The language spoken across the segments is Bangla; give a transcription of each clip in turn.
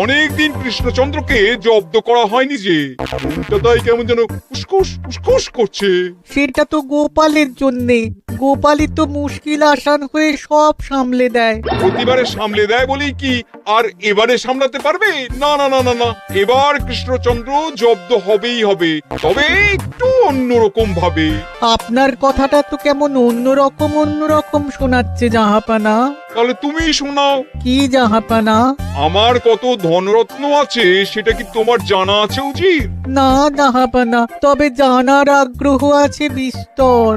অনেকদিন কৃষ্ণচন্দ্রকে জব্দ করা হয়নি যে, মনটা তাই কেমন যেন উস্কুস উস্কুস করছে। সেটা তো গোপালের জন্যে। গোপালই তো মুশকিল আসান হয়ে সব সামলে দেয়। প্রতিবারে সামলে দেয় বলেই কি আর এবারে সামলাতে পারবে? না না না না না, এবার কৃষ্ণচন্দ্র জব্দ হবেই হবে, তবে একটু অন্যরকম ভাবে। আপনার কথাটা তো কেমন অন্যরকম শোনাচ্ছে জাহাপানা। তাহলে তুমি শোনাও। কি জাহাপানা? আমার কত ধনরত্ন আছে সেটা কি তোমার জানা আছে উজির? না জাহাপানা, তবে জানার আগ্রহ আছে বিস্তর।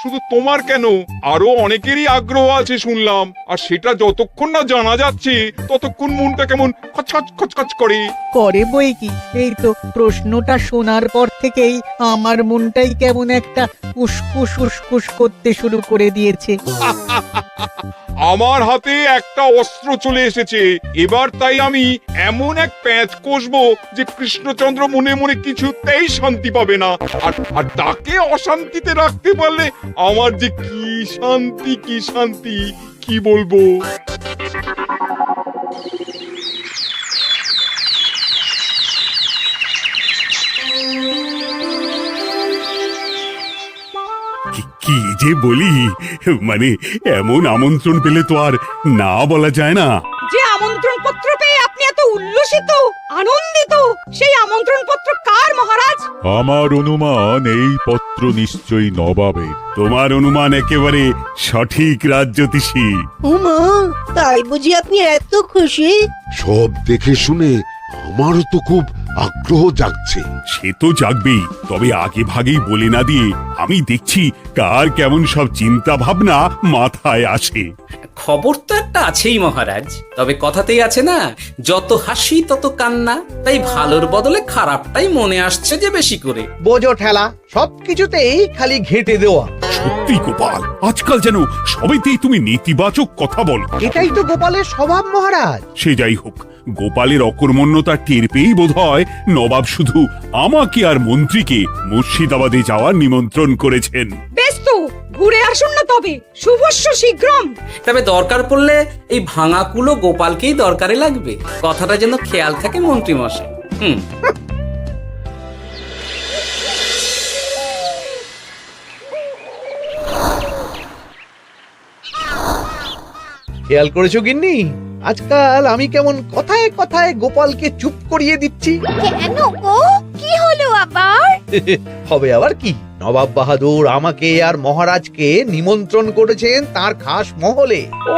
শুধু তোমার কেন, আরো অনেকেরই আগ্রহ আছে শুনলাম, আর সেটা যতক্ষণ না জানা যাচ্ছে ততক্ষণ মনটা কেমন খচখচ খচখচ করে। করে বই কি, এই তো প্রশ্নটা শোনার পর থেকেই আমার মনটাই কেমন একটা উস্কুস উস্কুস করতে শুরু করে দিয়েছে। আমার হাতে একটা অস্ত্র চলে এসেছে এবার, তাই আমি এমন এক প্যাঁচ কষবো যে কৃষ্ণচন্দ্র মনে মনে কিছুতেই শান্তি পাবে না, আর তাকে অশান্তিতে রাখতে পারলে আমার যে কি শান্তি কি বলবো। কি যে বলি, মানে এমন আমন্ত্রণ পেলে তো আর না বলা যায় না। যে আমন্ত্রণ পত্র পেয়ে আপনি এত উল্লসিত আনন্দিত, সেই আমন্ত্রণ পত্র কার মহারাজ? আমার অনুমান এই পত্র নিশ্চয়ই নবাবের। তোমার অনুমান একেবারে সঠিক রাজ্যতীষী। উমা, তাই বুঝি আপনি এত খুশি? সব দেখে শুনে আমারও তো খুব আগ্রহ জাগছে। সে তো জাগবেই, তবে আগে ভাগেই বলে না দিয়ে আমি দেখছি কার কেমন সব চিন্তা ভাবনা মাথায় আসে। খবর তো একটা আছেই মহারাজ, তবে কথাতেই আছে না, যত হাসি তত কান্না, তাই ভালোর বদলে খারাপটাই মনে আসছে যে বেশি করে। বোঝো ঠেলা, সবকিছুতেই খালি ঘেঁটে দেওয়া। সত্যি গোপাল, আজকাল যেন সবাইতেই তুমি নেতিবাচক কথা বলো। এটাই তো গোপালের স্বভাব মহারাজ। সে যাই হোক, গোপালের অকর্মণ্যতা টের পেয়েই বোধ হয় নবাব শুধু আমাকে আর মন্ত্রীকে মুর্শিদাবাদে যাওয়ার নিমন্ত্রণ করেছেন। বেশ তো, ঘুরে আসুন না তবে, শুভস্য শীঘ্রম। তবে দরকার পড়লে এই ভাঙা কুলো গোপালকেই দরকারে লাগবে, কথাটা যেন খেয়াল থাকে মন্ত্রী মশাই। খেয়াল করেছো গিন্নি, আজকাল আমি কেমন কথায় কথায় গোপালকে চুপ করিয়ে দিচ্ছি। কেন গো, কি হলো আবার? হবে আবার কি, নবাব বাহাদুর আমাকে আর মহারাজকে নিমন্ত্রণ করেছেন তার খাস মহলে। ও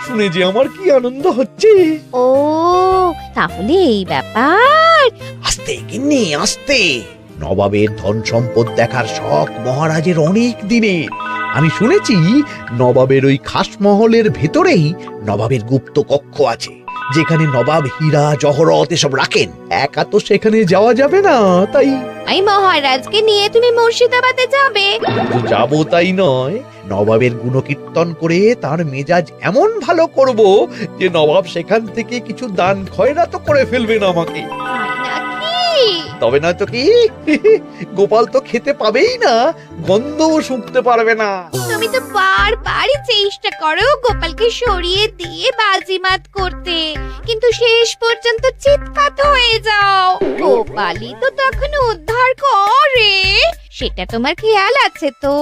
শুনে যে আমার কি আনন্দ হচ্ছে। ও তাহলে এই ব্যাপার। আস্তে গিন্নি আস্তে, নবাবের ধন সম্পদ দেখার শখ মহারাজের অনেক দিনের। আমি শুনেছি নবাবের ওই খাস মহলের ভেতরেই নবাবের গুপ্ত কক্ষ আছে, যেখানে নবাব হীরা জহরত এসব রাখেন। একা তো সেখানে যাওয়া যাবে না, তাই এই মহারাজকে নিয়ে তুমি মুর্শিদাবাদে যাবে? যাবো তাই নয়, নবাবের গুণকীর্তন করে তার মেজাজ এমন ভালো করব যে নবাব সেখান থেকে কিছু দান খয়রাত করে ফেলবেন আমাকে। তবে নয়তো কি, গোপাল তো খেতে পাবেই না, গন্ধও শুঁকতে পারবে না। তুমি তো বারবারই চেষ্টা করো গোপালকে সরিয়ে দিয়ে বাজিমাত করতে, কিন্তু শেষ পর্যন্ত চিৎপাত হয়ে যাও। গোপালই তো তখন উদ্ধার করে, সেটা তোমার খেয়াল আছে তো?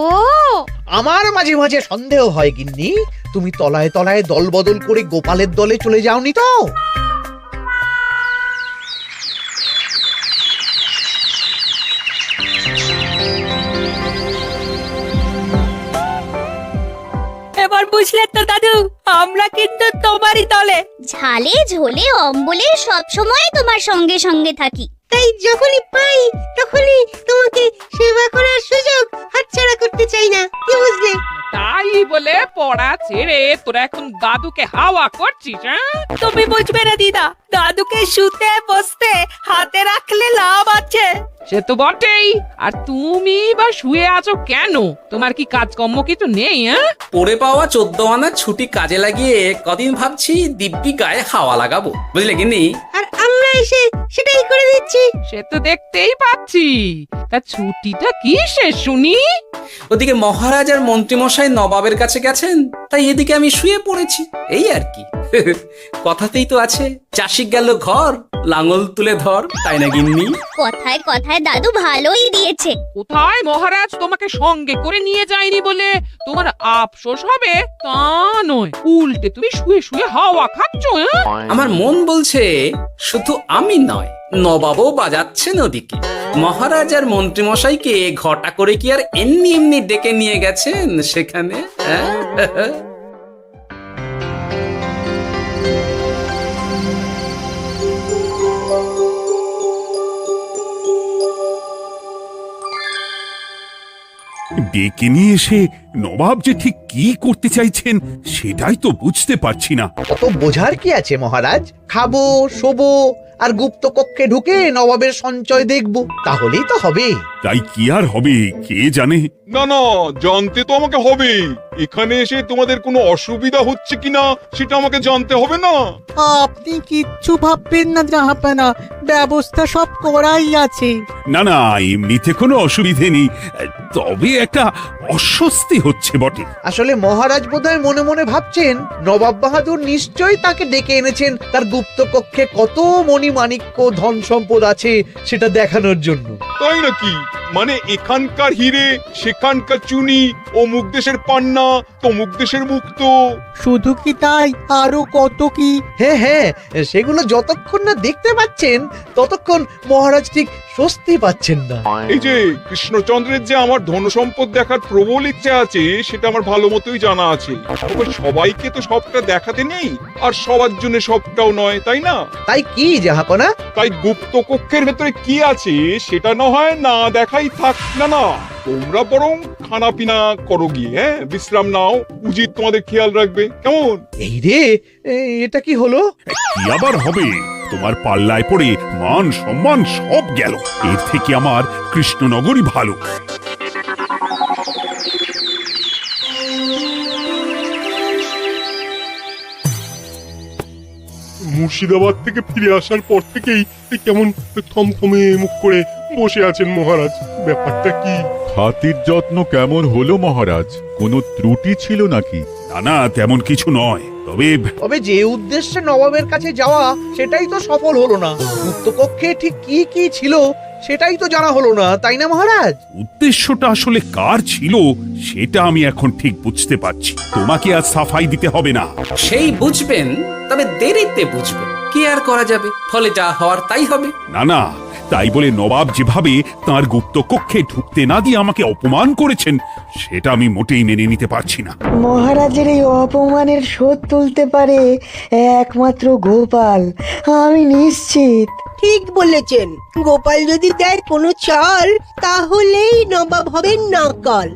আমার মাঝে মাঝে সন্দেহ হয় গিন্নি, তুমি তলায় তলায় দল বদল করে গোপালের দলে চলে যাওনি তো? এবার বুঝলে তো দাদু, আমরা কিন্তু তোমারই দলে। ঝালে ঝোলে অম্বলে সব সময় তোমার সঙ্গে সঙ্গে থাকি। তাই যখনই পাই তখনই তোমাকে সেবা করার সুযোগ হাতছাড়া করতে চাই না, কি বুঝলে? তাই বলে পড়া ছেড়ে তোরা এখন দাদুকে হাওয়া করছিস? তুমি বুঝবে না দিদা, দাদুকে শুতে বসতে হাতে রাখলে লাভ আছে। সে তো বটেই, আর তুমি বা শুয়ে আছো কেন? তোমার কি কাজকর্ম কিছু নেই? পড়ে পাওয়া 14 আনা ছুটি কাজে লাগিয়ে কদিন ভাবছি দিব্যি গায়ে হাওয়া লাগাবো, বুঝলে গিন্নি? আর আমরা আমরা এসে সেটাই করে দিচ্ছি। সে তো দেখতেই পাচ্ছি। তা ছুটিটা কি সে শুনি? ওদিকে মহারাজ আর মন্ত্রীমশাই নবাবের কাছে গেছেন, তাই এদিকে আমি শুয়ে পড়েছি, এই আর কি। কথাতেই তো আছে, চাষি গেল ঘর, লাঙল তুলে ধর, তাই না গিন্নি? কথায় কথায় দাদু ভালোই দিয়েছে। কোথায় মহারাজ তোমাকে সঙ্গে করে নিয়ে যায়নি বলে তোমার আফসোস হবে তা নয়, উল্টে তুমি শুয়ে শুয়ে হাওয়া খাচ্ছ। আমার মন বলছে শুধু আমি নয়, নবাবও বাজাচ্ছেন ওদিকে। মহারাজ আর মন্ত্রীমশাইকে ঘটা করে কি আর এমনি এমনি ডেকে নিয়ে গেছেন সেখানে? ডেকে নিয়ে এসে নবাব যে ঠিক কি করতে চাইছেন সেটাই তো বুঝতে পারছি না। অত বোঝার কি আছে মহারাজ? খাবো, শোবো আর গুপ্ত কক্ষে ঢুকে নবাবের সঞ্চয় দেখব, তাহলেই তো হবে। তাই কি আর হবে কে জানে। না না, জানতে তো আমাকে হবে। এখানে এসে তোমাদের কোনো অসুবিধা হচ্ছে কিনা সেটা আমাকে জানতে হবে না? আপনি কিচ্ছু ভাববেন না জাহাপানা, ব্যবস্থা সব করাই আছে। না না, এমনিতে কোনো অসুবিধে নেই, তবে একটা অস্বস্তি হচ্ছে বটে। আসলে মহারাজ বোধহয় মনে মনে ভাবছেন নবাব বাহাদুর নিশ্চয়ই তাকে ডেকে এনেছেন তার গুপ্ত কক্ষে কত মণিমাণিক্য ধন সম্পদ আছে সেটা দেখানোর জন্য। তাই নাকি? মানে এখানকার হিরে, সেখানকার চুনি, অমুক দেশের পান্না, তমুক দেশের মুক্ত। শুধু কি তাই, আরো কত কি। হ্যাঁ হ্যাঁ, সেগুলো যতক্ষণ না দেখতে পাচ্ছেন ততক্ষণ মহারাজ ঠিক স্বস্তি পাচ্ছেন না। এই যে কৃষ্ণচন্দ্রের যে আমার ধন সম্পদ দেখার প্রবল ইচ্ছে আছে সেটা আমার ভালো মতোই জানা আছে। তবে সবাইকে তো সবটা দেখাতে নেই, আর সবার জন্য সবটাও নয়, তাই না? তাই কি জাহাপনা? তাই গুপ্ত কক্ষের ভেতরে কি আছে সেটা না হয় না দেখাই থাক। না না, তোমরা বরং খানা পিনা করো গিয়ে, হ্যাঁ, বিশ্রাম নাও। উচিত তোমাদের খেয়াল রাখবে, কেমন? এই রে, এটা কি হলো? কি আবার হবে? তোমার পাল্লায় পড়ে মান সম্মান সব গেল। এর থেকে আমার কৃষ্ণনগরই ভালো। মুর্শিদাবাদ থেকে ফিরে আসার পর থেকেই কেমন থমথমে মুখ করে বসে আছেন মহারাজ। ব্যাপারটা কি? হাতির যত্ন কেমন হলো মহারাজ? কোনো ত্রুটি ছিল নাকি? না না, তেমন কিছু নয়। তবে যে উদ্দেশ্যে নবাবের কাছে যাওয়া সেটাই তো সফল হলো না। গুপ্ত কক্ষে ঠিক কি কি ছিল সেটাই তো জানা হলো না, তাই না মহারাজ? উদ্দেশ্যটা আসলে কার ছিল সেটা আমি এখন ঠিক বুঝতে পারছি। তোমাকে আর সাফাই দিতে হবে না। সেই বুঝবেন, তবে দেরিতে বুঝবেন। কি আর করা যাবে, ফলে যা হওয়ার তাই হবে। না না, তাই বলে নবাব যেভাবে তার গুপ্ত কক্ষে ঢুকতে না দিয়ে আমাকে অপমান করেছেন সেটা আমি মোটেই মেনে নিতে পারছি না। মহারাজের এই অপমানের শোধ তুলতে পারে একমাত্র গোপাল, আমি নিশ্চিত। ঠিক বলেছেন, গোপাল যদি দেয় কোনো চাল তাহলেই নবাব হবেন নকল।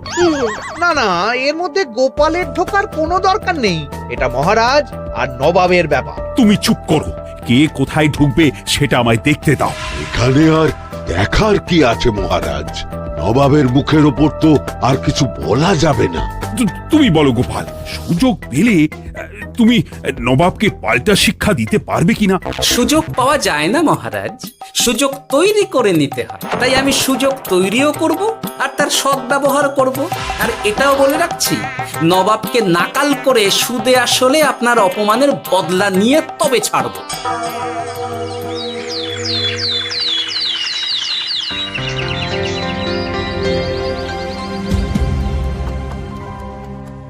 না না, এর মধ্যে গোপালের ঢোকার কোনো দরকার নেই। এটা মহারাজ আর নবাবের ব্যাপার। তুমি চুপ করো। কে কোথায় ঢুকবে সেটা আমায় দেখতে দাও। এখানে আর দেখার কি আছে মহারাজ? নবাবের মুখের ওপর তো আর কিছু বলা যাবে না। তুমি বলো গোপাল, সুযোগ পেলে তুমি নবাবকে পাল্টা শিক্ষা দিতে পারবে কিনা? সুযোগ পাওয়া যায় না মহারাজ, সুযোগ তৈরি করে নিতে হয়। তাই আমি সুযোগ তৈরিও করব আর তার সদ্ব্যবহার করব। আর এটাও বলে রাখছি, নবাবকে নাকাল করে সুদে আসলে আপনার অপমানের বদলা নিয়ে তবে ছাড়ব।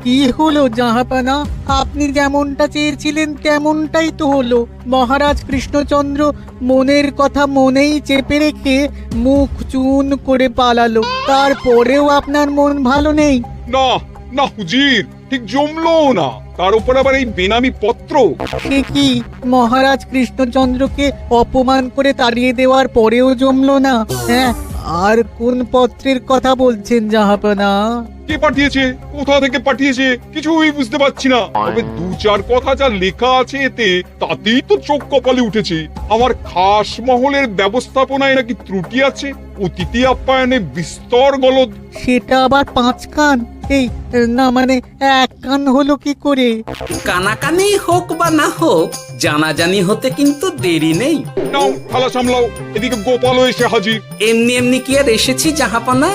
কি হলো জাহাপানা? আপনি যেমনটা চেয়েছিলেন তেমনটাই তো হলো। মহারাজ কৃষ্ণচন্দ্র মনের কথা মনেই চেপে রেখে মুখ চুন করে পালালো, তারপরেও আপনার মন ভালো নেই? না না হুজির, ঠিক জমলো না। তার উপর আবার এই বেনামি পত্র। সে কি, মহারাজ কৃষ্ণচন্দ্রকে অপমান করে তাড়িয়ে দেওয়ার পরেও জমলো না? হ্যাঁ, আর কোন পত্রের কথা বলছেন জাহাপানা? কে পাঠিয়েছে, কোথা থেকে পাঠিয়েছে কিছুই বুঝতে পারছি না। তবে দু চার কথা যা লেখা আছে এতে, তাতেই তো চোখ কপালে উঠেছে। আমার খাস মহলের ব্যবস্থাপনায় নাকি ত্রুটি আছে, অতিথি আপ্যায়নে বিস্তর গলদ। সেটা আবার 5 কান? এই না, মানে 1 কান হলো কি করে? কানাকানি হোক বা না হোক, জানাজানি হতে কিন্তু দেরি নেই। নাও থালা সামলাও, এদিকে গোপালও এসে হাজির। এমনি এমনি কি আর এসেছি জাহাপনা?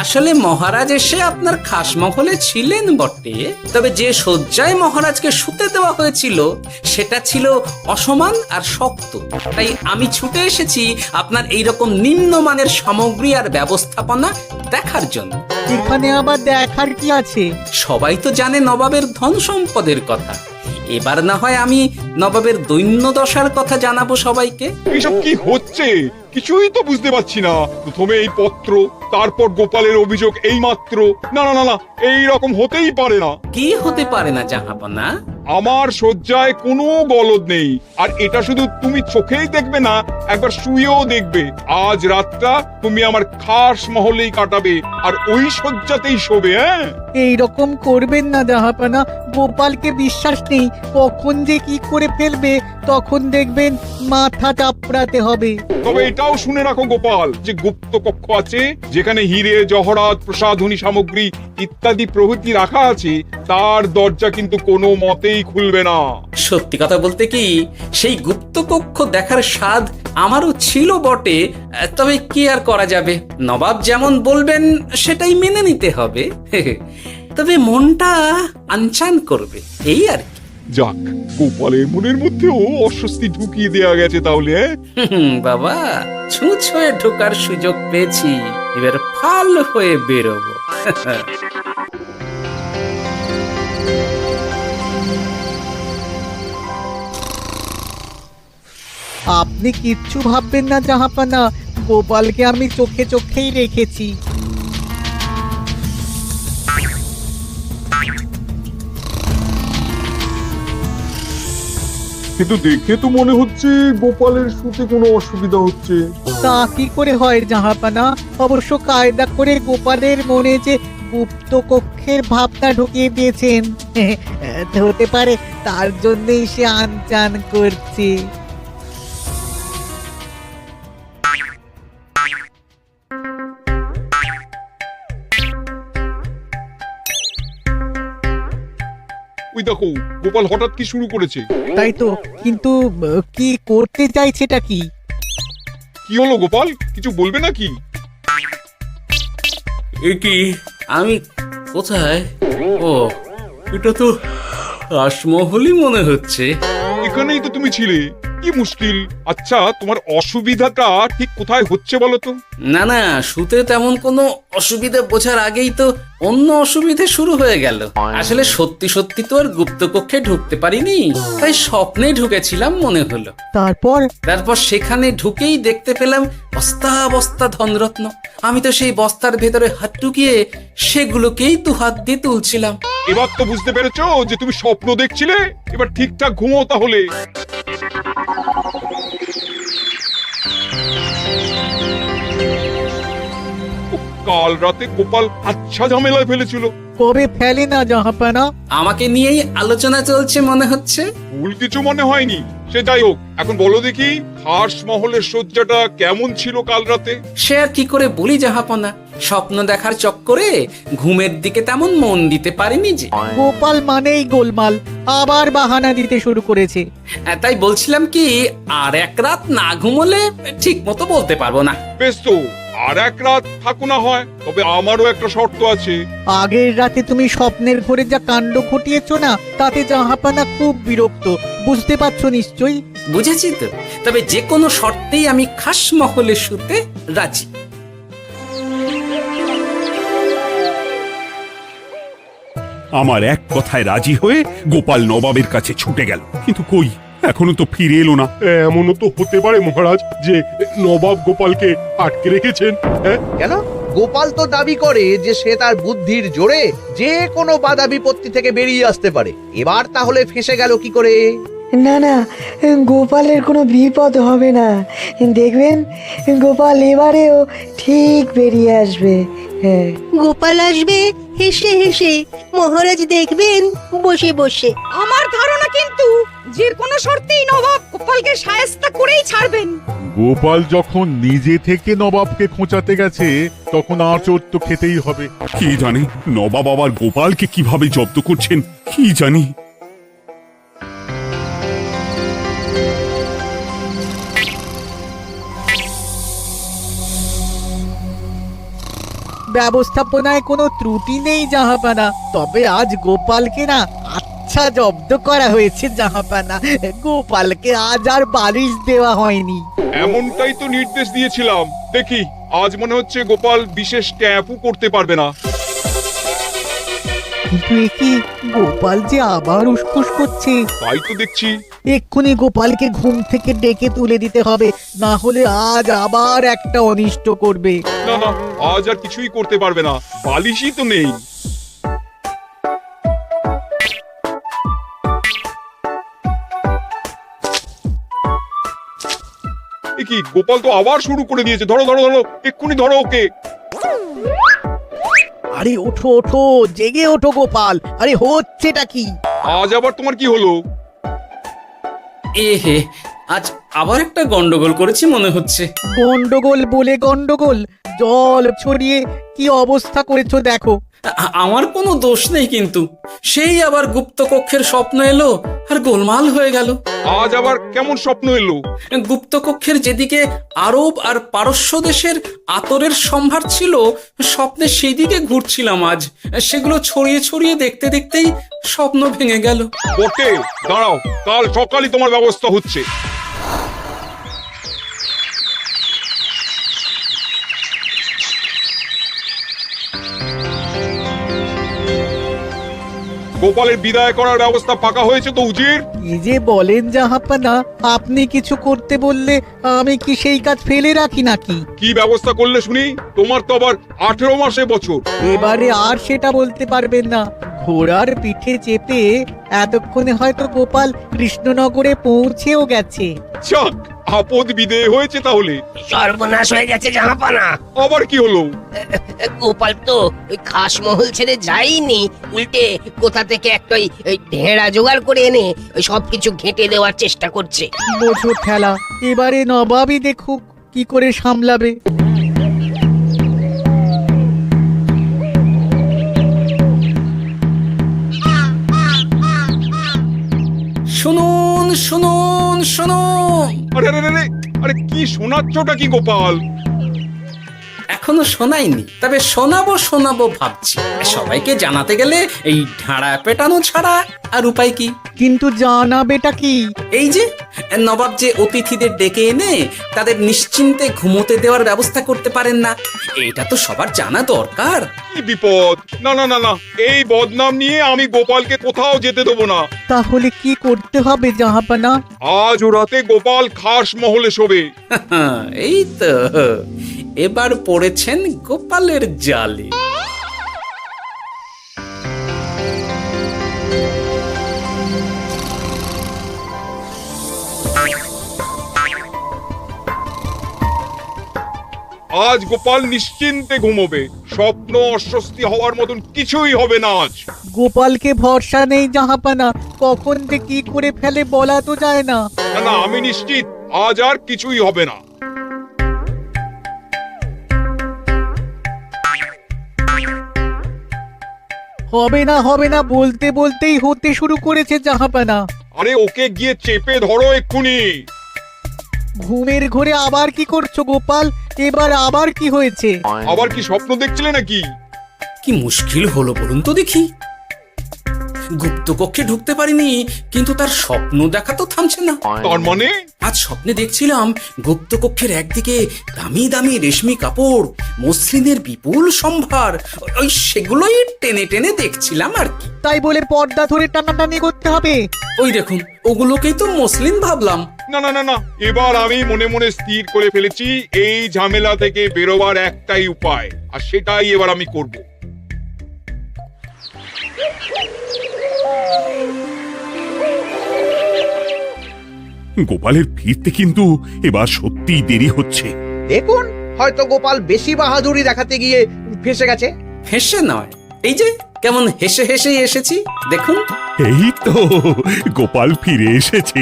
আসলে মহারাজ এসে আপনার খাসমহলে ছিলেন বটে, তবে যে শয্যায় মহারাজকে শুতে দেওয়া হয়েছিল সেটা ছিল অসমান আর শক্ত। তাই আমি ছুটে এসেছি আপনার এইরকম নিম্নমানের সামগ্রী আর ব্যবস্থাপনা দেখার জন্য। এখানে আবার দেখার কি আছে? সবাই তো জানে নবাবের ধন সম্পদের কথা, এবার না হয় আমি নবাবের দৈন্য দশার কথা জানাবো সবাইকে। এসব কি হচ্ছে কিছুই তো বুঝতে পারছি না। প্রথমে এই পত্র, তারপর গোপালের অভিযোগ এই মাত্র। না না না না, এই রকম হতেই পারে না। কি হতে পারে না জাহাপনা? আমার শয্যায় কোনো গলদ নেই, আর এটা শুধু তুমি চোখেই দেখবে না, একবার শুয়েও দেখবে। আজ রাতটা তুমি আমার খাস মহলেই কাটাবে, আর ওই শয্যাতেই শোবে। হ্যাঁ, এইরকম করবেন না জাহাপানা, গোপালকে বিশ্বাস নেই, কখন যে কি করে ফেলবে তখন দেখবেন মাথা চাপড়াতে হবে। তবে এটাও শুনে রাখো গোপাল, যে গুপ্ত কক্ষ আছে যেখানে হিরে জহরাত প্রসাধনী সামগ্রী ইত্যাদি প্রভৃতি রাখা আছে, তার দরজা কিন্তু কোনো মতেই খুলবে না। সত্যি কথা বলতে কি, সেই গুপ্ত কক্ষ দেখার স্বাদ আমারও ছিল বটে, তবে কি আর করা যাবে, নবাব যেমন বলবেন সেটাই মেনে নিতে হবে। তবে মনটা আনচান করবে, এই আর কি। যাক, গোপালের মনের মধ্যেও অস্বস্তি ঢুকিয়ে দেয়া গেছে তাহলে। বাবা, ছুঁচ হয়ে ঢোকার সুযোগ পেয়েছি, এবার ফাল হয়ে বেরোবো। আপনি কিচ্ছু ভাববেন না জাহাপানা, গোপালকে আমি চোখে চোখেই রেখেছি। কিন্তু দেখে তো মনে হচ্ছে গোপালের শুতে কোনো অসুবিধা হচ্ছে। তা কি করে হয় জাহাপানা? অবশ্য কায়দা করে গোপালের মনে যে গুপ্ত কক্ষের ভাবনা ঢুকিয়ে দিয়েছেন, হতে পারে তার জন্যই সে আনচান করছে। ওই দেখো, গোপাল হঠাৎ কি শুরু করেছে। তাই তো, কিন্তু কি করতে চাইছেটা কি? কি হলো গোপাল, কিছু বলবে নাকি? এ কি, আমি কোথায়? ও, এটা তো রাসমহলই মনে হচ্ছে। এখানেই তো তুমি ছিলে, কি মুশকিল। আচ্ছা, তোমার অসুবিধাটা ঠিক কোথায় হচ্ছে বলো তো? না না, শুতে তেমন কোনো অসুবিধা বোঝার আগেই তো অন্য অসুবিধে শুরু হয়ে গেল। আসলে সত্যি সত্যি তো আর গুপ্তকক্ষে ঢুকতে পারিনি, তাই স্বপ্নে ঢুকেছিলাম মনে হলো। তারপর সেখানে ঢুকেই দেখতে পেলাম বস্তা বস্তা ধনরত্ন। আমি তো সেই বস্তার ভেতরে হাত ঢুকিয়ে সেগুলোকেই দু হাত দিয়ে তুলছিলাম। এবার তো বুঝতে পেরেছো যে তুমি স্বপ্ন দেখছিলে। এবার ঠিকঠাক ঘুমো তাহলে। কাল রাতে গোপাল আচ্ছা ঝামেলায় ফেলেছিল। কবে ফেলে না জাহাপানা? আমাকে নিয়েই আলোচনা চলছে মনে হচ্ছে। ভুল কিছু মনে হয়নি, সে যাই হোক, এখন বলো দেখি খাস মহলের শয্যাটা কেমন ছিল কাল রাতে? সে আর কি করে বলি জাহাপনা, স্বপ্ন দেখার চক্করে ঘুমের দিকে তেমন মন দিতে পারিনি যে। গোপাল মানেই গোলমাল, আবার বাহানা দিতে শুরু করেছে। তাই বলছিলাম কি, আর এক রাত না ঘুমোলে ঠিক মতো বলতে পারবো না। বেশ তো, আর এক রাত থাকো না হয়, তবে আমারও একটা শর্ত আছে। আগের রাতে তুমি স্বপ্নের ঘরে যা কাণ্ড ঘটিয়েছো না, তাতে জাহাপানা খুব বিরক্ত, বুঝতে পারছো নিশ্চয়ই। বুঝেছি তো, তবে যে কোনো শর্তেই আমি খাস মহলে শুতে রাজি। আমার এক কথায় রাজি হয়ে গোপাল নবাবের কাছে ছুটে গেল, কিন্তু কই, এখনো তো ফিরে এলো না। এমনও তো হতে পারে মহারাজ যে নবাব গোপালকে আটকে রেখেছেন। কেন? গোপাল তো দাবি করে যে সে তার বুদ্ধির জোরে যে কোনো বাধা বিপত্তি থেকে বেরিয়ে আসতে পারে। এবার তাহলে ফেঁসে গেল কি করে? না না, গোপালের কোনো বিপদ হবে না, দেখবেন গোপাল এবারেও ঠিক বেরিয়ে আসবে। হ্যাঁ, গোপাল আসবে হেসে হেসে, মহারাজ দেখবেন বসে বসে। আমার ধারণা কিন্তু যে কোনো শর্তেই নবাব গোপালকে শায়েস্তা করেই ছাড়বেন। গোপাল যখন নিজে থেকে নবাবকে খোঁচাতে গেছে, তখন আঁচড় তো খেতেই হবে। কি জানি নবাব আবার গোপালকে কিভাবে জব্দ করছেন, কি জানি। ব্যবস্থাপনায় কোনো ত্রুটি নেই জাহাপানা, তবে আজ গোপালকে না আচ্ছা জব্দ করা হয়েছে জাহাপানা। গোপালকে আজ আর বালিশ দেওয়া হয়নি। এমনটাই তো নির্দেশ দিয়েছিলাম। দেখি আজ মনে হচ্ছে গোপাল বিশেষ ট্যাপও করতে পারবে না। কিন্তু একি গোপাল যে আবার উসখুস করছে। তাই তো দেখছি। এক্ষুনি গোপালকে ঘুম থেকে ডেকে তুলে দিতে হবে, না হলে আজ আবার একটা অনিষ্ট করবে। না না, আজ আর কিছুই করতে পারবে না, বালিশই তো নেই। এ কি, গোপাল তো আবার শুরু করে দিয়েছে। ধরো ধরো ধরো, এক্ষুনি ধরো ওকে। আরে ওঠো ওঠো, জেগে ওঠো গোপাল। আরে হচ্ছেটা কি? আজ আবার তোমার কি হলো? এ হে, আজ আবার একটা গন্ডগোল করেছি মনে হচ্ছে। গন্ডগোল বলে গন্ডগোল, জল ছড়িয়ে কি অবস্থা করেছো দেখো। আমার কোনো দোষ নেই, কিন্তু সেই আবার গুপ্তকক্ষের স্বপ্ন এলো আর গোলমাল হয়ে গেল। আজ আবার কেমন স্বপ্ন এলো? গুপ্তকক্ষের যেদিকে আরব আর পারস্য দেশের আতরের সম্ভার ছিল, স্বপ্নে সেই দিকে ঘুরছিলাম আজ। সেগুলো ছড়িয়ে ছড়িয়ে দেখতে দেখতেই স্বপ্ন ভেঙে গেল। বটে, দাঁড়াও, কাল সকালই তোমার ব্যবস্থা হচ্ছে। গোপালের বিদায় করার ব্যবস্থা পাকা হয়েছে তো উজির? কি যে বলেন জাহাপানা, আপনি কিছু করতে বললে আমি কি সেই কাজ ফেলে রাখি নাকি? কি ব্যবস্থা করলে শুনি? তোমার তো আবার 18 মাসে বছর। এবারে আর সেটা বলতে পারবেন না। ঘোড়ার পিঠে চেপে এতক্ষণে হয়তো গোপাল কৃষ্ণনগরে পৌঁছেও গেছে। যাক, আপদ বিদেয় হয়েছে তাহলে। সর্বনাশ হয়ে গেছে জাহাপানা। আবার কি হলো? গোপাল তো ওই খাসমহল ছেড়ে যায়নি, উল্টে কোথা থেকে একটা ওই ঢেঁড়া জোগাড় করে এনে ওই সবকিছু ঘেঁটে দেওয়ার চেষ্টা করছে। বোঝো ঠেলা, এবারে নবাবই দেখুক কি করে সামলাবে। শুনুন শুনুন শুনুন। আরে আরে আরে, আরে কি শোনাচ্ছটা কি গোপাল? এখনো শোনাইনি, তবে শোনাবো শোনাবো ভাবছি। সবাইকে জানাতে গেলে এই ঢাড়া পেটানো ছাড়া আর উপায় কি? কিন্তু জানাবেটা কি? এই যে নবাব যে অতিথিদের ডেকে এনে তাদের নিশ্চিন্তে ঘুমোতে দেওয়ার ব্যবস্থা করতে পারেন না, এটা তো সবার জানা দরকার। কি বিপদ! না না না না, এই বদনাম নিয়ে আমি গোপালকে কোথাও যেতে দেবো না। তাহলে কি করতে হবে জাহাপানা? আজ ও রাতে গোপাল খাস মহলে শোবে। এই তো এবার পড়েছেন গোপালের জালে। আজ গোপাল নিশ্চিন্তে ঘুমোবে। স্বপ্ন অস্বস্তি হওয়ার মতন কিছুই হবে না আজ। গোপালকে ভরসা নেই জাহাপানা, কখন যে কি করে ফেলে বলা তো যায় না। না না, আমি নিশ্চিত আজ আর কিছুই হবে না। হবে না বলতে বলতেই হতে শুরু করেছে জাহাপানা। আরে ওকে গিয়ে চেপে ধরো এক্ষুনি। ঘুমের ঘোরে আবার কি করছো গোপাল? এবার আবার কি হয়েছে? আবার কি স্বপ্ন দেখছিলে নাকি? কি মুশকিল হলো বলুন তো দেখি। গুপ্তকক্ষে ঢুকতে পারিনি, কিন্তু তার স্বপ্ন দেখা তো থামছে না। তার মানে? আজ স্বপ্নে দেখছিলাম গুপ্তকক্ষের একদিকে দামি দামি রেশমি কাপড়, মসলিনের বিপুল সম্ভার, ওই সেগুলোই টেনে টেনে দেখছিলাম আর কি। তাই বলে পর্দা ধরে টানাটানি করতে হবে? ওই দেখুন, ওগুলোকেই তো মসলিন ভাবলাম। না না না না, এবার আমি মনে মনে স্থির করে ফেলেছি এই ঝামেলা থেকে বেরোবার একটাই উপায়, আর সেটাই এবার আমি করব। গোপালের ফিরতে কিন্তু এবার সত্যিই দেরি হচ্ছে। দেখুন, হয়তো গোপাল বেশি বাহাদুরি দেখাতে গিয়ে ফেঁসে গেছে। হেসে নয়, এই যে কেমন হেসে হেসেই এসেছি দেখুন। এই তো গোপাল ফিরে এসেছে।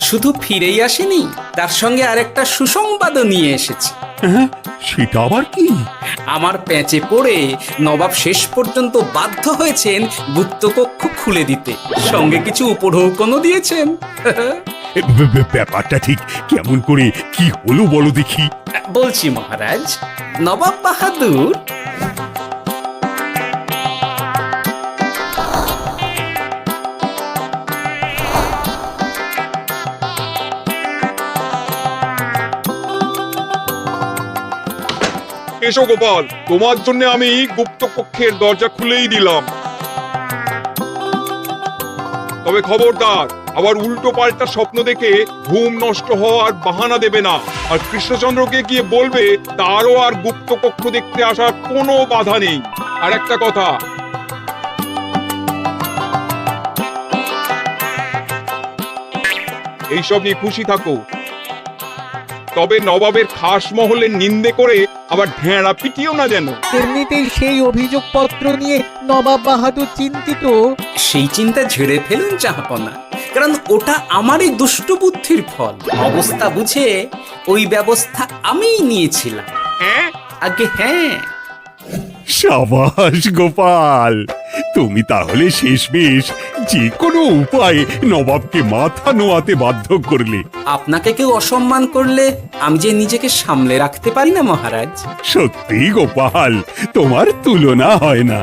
শুধু ফিরেই আসেনি, তার সঙ্গে আরেকটা সুসংবাদও নিয়ে এসেছি। হ্যাঁ, সেটা আবার কি? আমার প্যাঁচে পড়ে নবাব শেষ পর্যন্ত বাধ্য হয়েছেন গুপ্তকক্ষ খুলে দিতে, সঙ্গে কিছু উপঢৌকনও দিয়েছেন। ব্যাপারটা ঠিক কেমন করে কি হলো বলো দেখি। বলছি মহারাজ, নবাব বাহাদুর এসো গোপাল, তোমার জন্য আমি গুপ্ত কক্ষের দরজা খুলেই দিলাম। তবে খবরদার, আবার উল্টো পাল্টা স্বপ্ন দেখে ঘুম নষ্ট হওয়ার বাহানা দেবে না। আর কৃষ্ণচন্দ্রকে গিয়ে বলবে তারও আর গুপ্ত কক্ষ দেখতে আসার কোনো বাধা নেই। আর একটা কথা, এইসব নিয়ে খুশি থাকো, তবে নবাবের খাস মহলের নিন্দে করে আবার ঢেঁড়া পিটিও না যেন। এমনিতেই সেই অভিযোগপত্র নিয়ে নবাব বাহাদুর চিন্তিত। সেই চিন্তা ঝেড়ে ফেলুন জাহাপনা, কারণ ওটা আমারই দুষ্ট বুদ্ধির ফল। অবস্থা বুঝে ওই ব্যবস্থা আমিই নিয়েছিলাম। হ্যাঁ, আগে হ্যাঁ। সাবাস গোপাল, তুমি তাহলে শেষমেশ যে কোনো উপায়ে নবাবকে মাথা নোয়াতে বাধ্য করলে। আপনাকে কেউ অসম্মান করলে আমি যে নিজেকে সামলে রাখতে পারি না মহারাজ। সত্যি গোপাল, তোমার তুলনা হয় না।